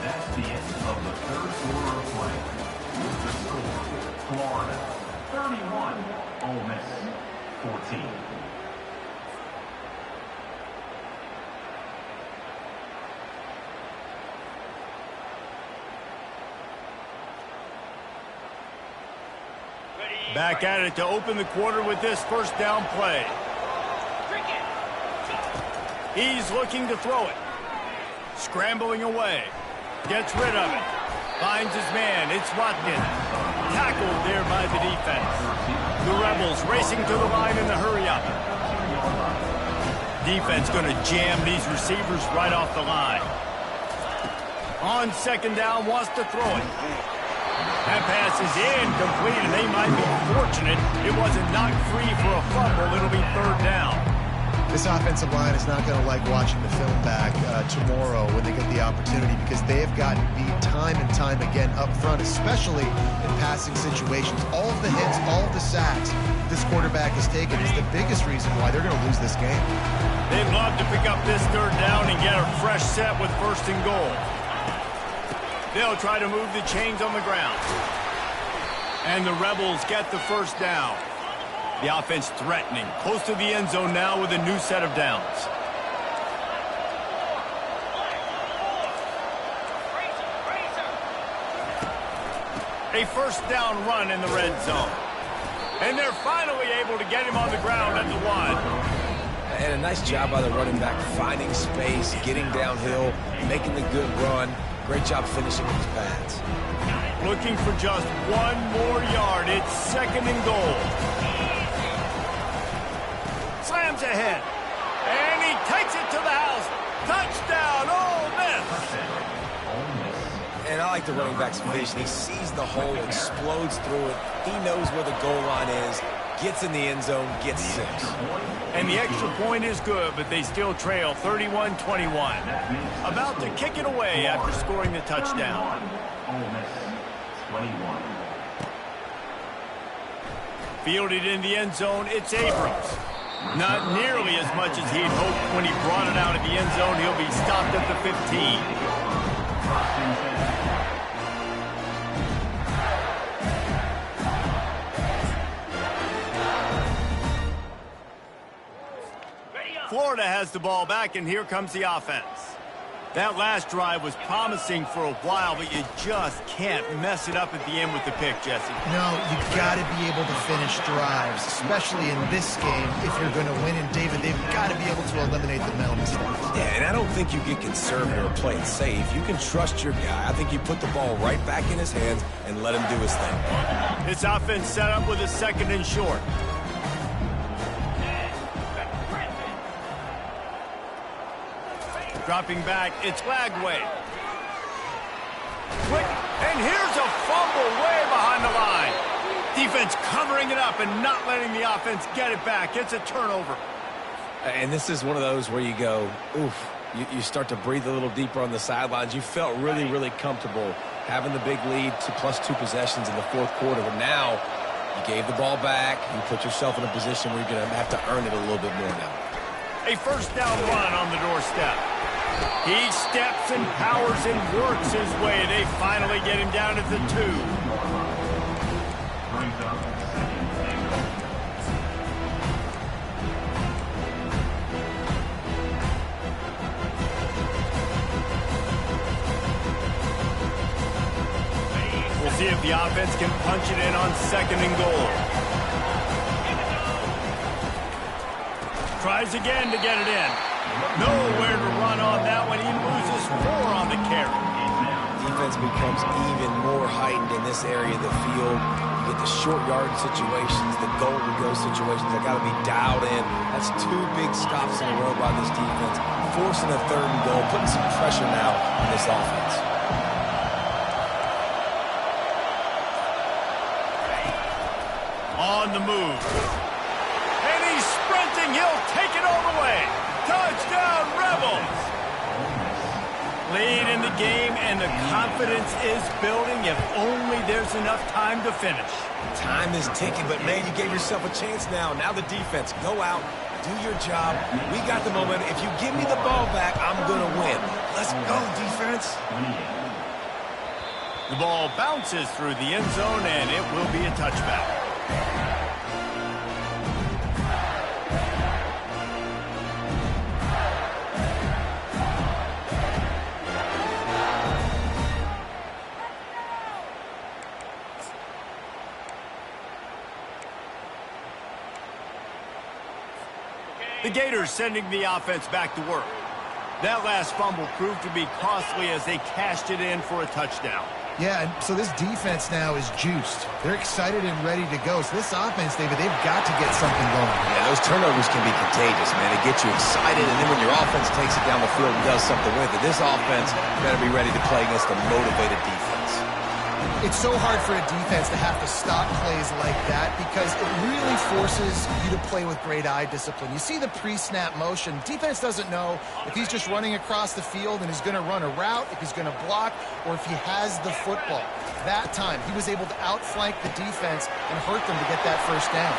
That's the end of the third quarter of play. With the score, Florida 31, Ole Miss 14. Back at it to open the quarter with this first down play. He's looking to throw it. Scrambling away. Gets rid of it. Finds his man. It's Watkins. Tackled there by the defense. The Rebels racing to the line in the hurry-up. Defense going to jam these receivers right off the line. On second down, wants to throw it. That pass is incomplete, and they might be fortunate it wasn't knocked free for a fumble. It'll be third down. This offensive line is not going to like watching the film back tomorrow when they get the opportunity because they have gotten beat time and time again up front, especially in passing situations. All of the hits, all of the sacks this quarterback has taken is the biggest reason why they're going to lose this game. They'd love to pick up this third down and get a fresh set with first and goal. They'll try to move the chains on the ground. And the Rebels get the first down. The offense threatening, close to the end zone now with a new set of downs. A first down run in the red zone. And they're finally able to get him on the ground at the 1. And a nice job by the running back, finding space, getting downhill, making the good run. Great job finishing with his pads. Looking for just one more yard. It's second and goal. Slams ahead. And he takes it to the house. Touchdown, Ole Miss. And I like the running back's vision. He sees the hole, explodes through it. He knows where the goal line is, gets in the end zone, gets 6. And the extra point is good, but they still trail 31-21. About to kick it away after scoring the touchdown. 21. Fielded in the end zone, it's Abrams. Not nearly as much as he'd hoped when he brought it out of the end zone. He'll be stopped at the 15. Florida has the ball back, and here comes the offense. That last drive was promising for a while, but you just can't mess it up at the end with the pick, Jesse. No, you got to be able to finish drives, especially in this game if you're going to win. And David, they've got to be able to eliminate the mental mistakes. Yeah, and I don't think you get conservative or play it safe. You can trust your guy. I think you put the ball right back in his hands and let him do his thing. This offense set up with a 2nd and short. Dropping back, it's Lagway. Quick, and here's a fumble way behind the line. Defense covering it up and not letting the offense get it back. It's a turnover. And this is one of those where you go, oof, you start to breathe a little deeper on the sidelines. You felt really, really comfortable having the big lead to +2 possessions in the 4th quarter. But now you gave the ball back. You put yourself in a position where you're going to have to earn it a little bit more now. A 1st down run on the doorstep. He steps and powers and works his way. They finally get him down at the 2. Brings up 2nd and 8. We'll see if the offense can punch it in on 2nd and goal. Tries again to get it in. Nowhere to run on that one. He loses 4 on the carry. Defense becomes even more heightened in this area of the field. You get the short yard situations, the goal-to-go situations. They got to be dialed in. That's 2 big stops in a row by this defense, forcing a 3rd and goal, putting some pressure now on this offense. On the move. And he's sprinting. He'll take it all the way. Touchdown, Rebels! Lead in the game, and the confidence is building if only there's enough time to finish. Time is ticking, but, man, you gave yourself a chance now. Now the defense, go out, do your job. We got the moment. If you give me the ball back, I'm going to win. Let's go, defense. 28. The ball bounces through the end zone, and it will be a touchback. The Gators sending the offense back to work. That last fumble proved to be costly as they cashed it in for a touchdown. Yeah, and so this defense now is juiced. They're excited and ready to go. So this offense, David, they've got to get something going. Yeah, those turnovers can be contagious, man. They get you excited, and then when your offense takes it down the field and does something with it, this offense better be ready to play against a motivated defense. It's so hard for a defense to have to stop plays like that because it really forces you to play with great eye discipline. You see the pre-snap motion. Defense doesn't know if he's just running across the field and he's going to run a route, if he's going to block, or if he has the football. That time, he was able to outflank the defense and hurt them to get that 1st down.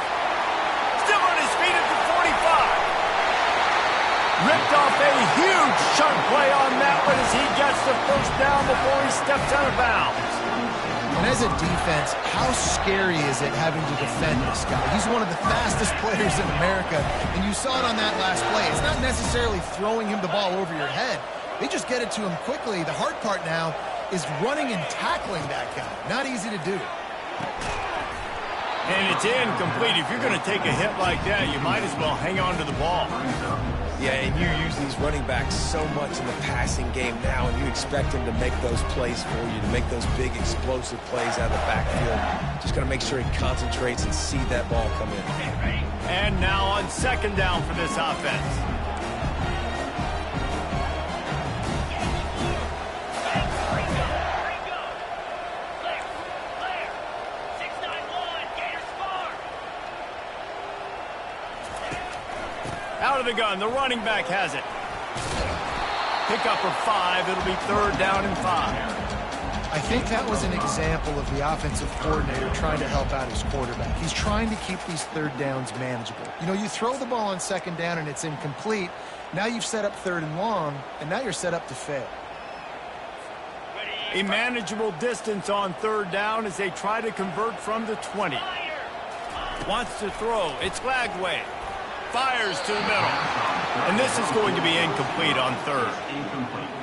Still on his feet at the 45. Ripped off a huge chunk play on that one as he gets the 1st down before he steps out of bounds. And as a defense, how scary is it having to defend this guy? He's one of the fastest players in America, and you saw it on that last play. It's not necessarily throwing him the ball over your head. They just get it to him quickly. The hard part now is running and tackling that guy. Not easy to do. And it's incomplete. If you're going to take a hit like that, you might as well hang on to the ball. Yeah, and you use these running backs so much in the passing game now, and you expect them to make those plays for you, to make those big explosive plays out of the backfield. Just got to make sure he concentrates and see that ball come in. And now on 2nd down for this offense. Out of the gun, the running back has it. Pick up for 5, it'll be 3rd down and 5. I think that was an example of the offensive coordinator trying to help out his quarterback. He's trying to keep these third downs manageable. You know, you throw the ball on second down and it's incomplete. Now you've set up third and long, and now you're set up to fail. A manageable distance on third down as they try to convert from the 20. Wants to throw. It's Lagway. Fires to the middle. And this is going to be incomplete on third.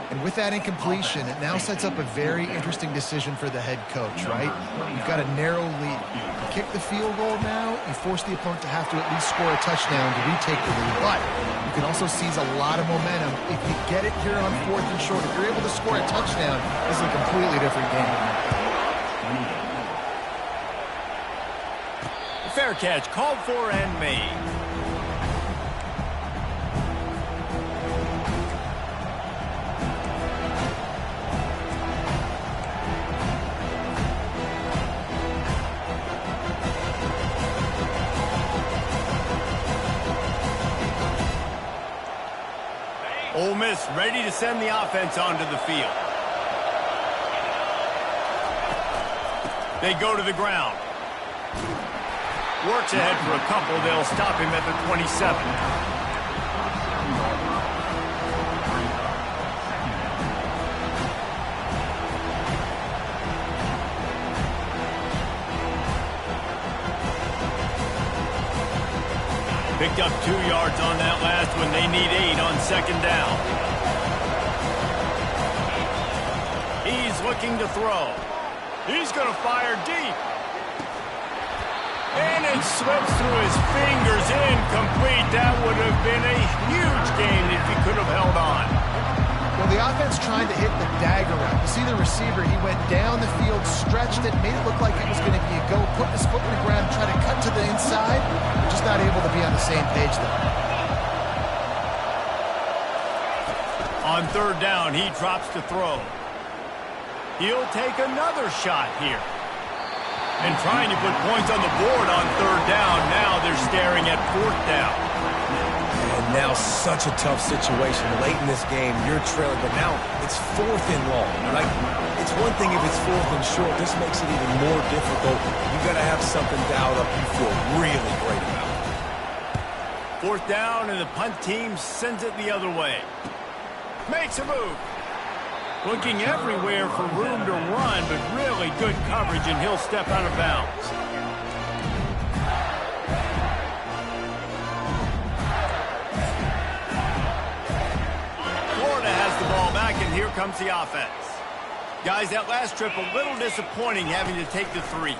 And with that incompletion, it now sets up a very interesting decision for the head coach, right? You've got a narrow lead. You kick the field goal now, you force the opponent to have to at least score a touchdown to retake the lead. But you can also seize a lot of momentum. If you get it here on fourth and short, if you're able to score a touchdown, this is a completely different game. Fair catch called for and made. Ole Miss ready to send the offense onto the field. They go to the ground. Works ahead for a couple. They'll stop him at the 27. Picked up 2 yards on that last one. They need 8 on second down. He's looking to throw. He's going to fire deep. And it slips through his fingers, incomplete. That would have been a huge gain if he could have held on. Well, the offense tried to hit the dagger route. You see the receiver, he went down the field, stretched it, made it look like it was going to be a go, put his foot in the ground, tried to cut to the inside. Just not able to be on the same page there. On third down, he drops to throw. He'll take another shot here. And trying to put points on the board on third down. Now they're staring at fourth down. And now such a tough situation. Late in this game, you're trailing, but now it's fourth and long. Like, it's one thing if it's fourth and short. This makes it even more difficult. You got to have something dialed up you feel really great about. Fourth down, and the punt team sends it the other way. Makes a move. Looking everywhere for room to run, but really good coverage, and he'll step out of bounds. Florida has the ball back, and here comes the offense. Guys, that last trip a little disappointing having to take the 3.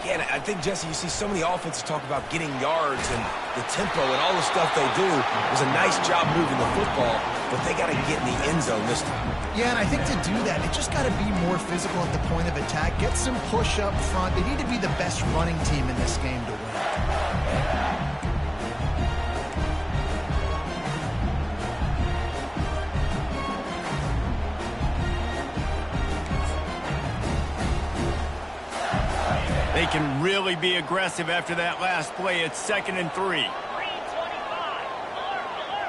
Yeah, I think, Jesse, you see so many offenses talk about getting yards and the tempo and all the stuff they do. It was a nice job moving the football, but they got to get in the end zone this time. Yeah, and I think to do that, they just got to be more physical at the point of attack, get some push up front. They need to be the best running team in this game to win. They can really be aggressive after that last play. It's 2nd and 3. 3:25. Alert.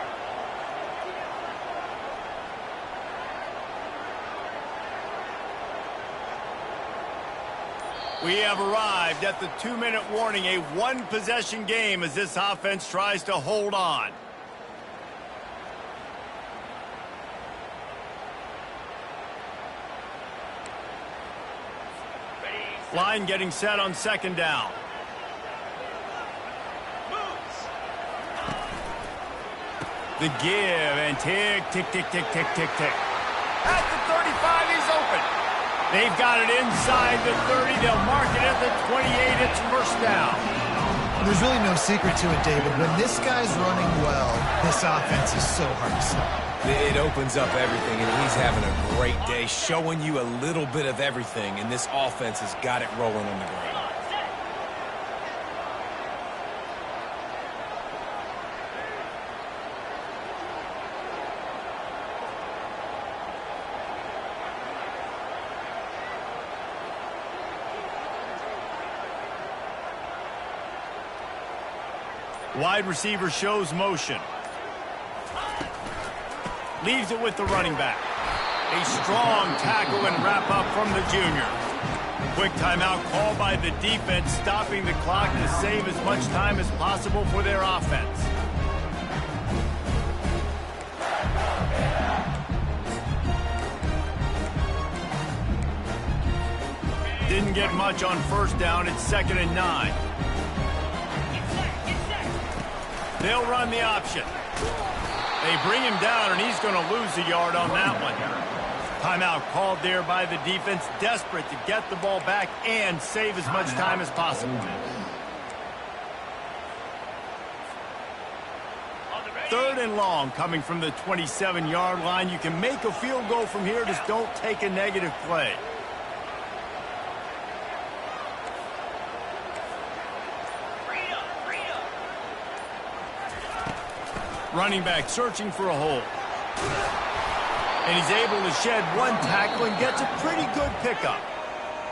We have arrived at the 2-minute warning, a one-possession game as this offense tries to hold on. Line getting set on second down. The give and tick, tick, tick, tick, tick, tick, tick. At the 35, he's open. They've got it inside the 30. They'll mark it at the 28. It's first down. There's really no secret to it, David. When this guy's running well, this offense is so hard to stop. It opens up everything, and he's having a great day, showing you a little bit of everything, and this offense has got it rolling on the ground. Wide receiver shows motion. Leaves it with the running back. A strong tackle and wrap up from the junior. Quick timeout called by the defense, stopping the clock to save as much time as possible for their offense. Didn't get much on first down. It's 2nd and 9. They'll run the option. They bring him down, and he's going to lose a yard on that one. Timeout called there by the defense, desperate to get the ball back and save as much time as possible. 3rd and long coming from the 27-yard line. You can make a field goal from here, just don't take a negative play. Running back searching for a hole. And he's able to shed one tackle and gets a pretty good pickup.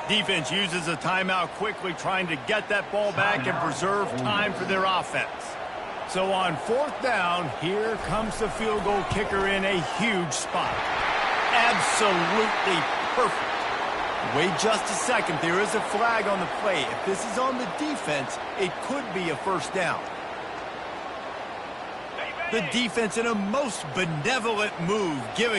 Defense uses a timeout quickly, trying to get that ball back and preserve time for their offense. So on 4th down, here comes the field goal kicker in a huge spot. Absolutely perfect. Wait just a second. There is a flag on the play. If this is on the defense, it could be a first down. The defense in a most benevolent move, giving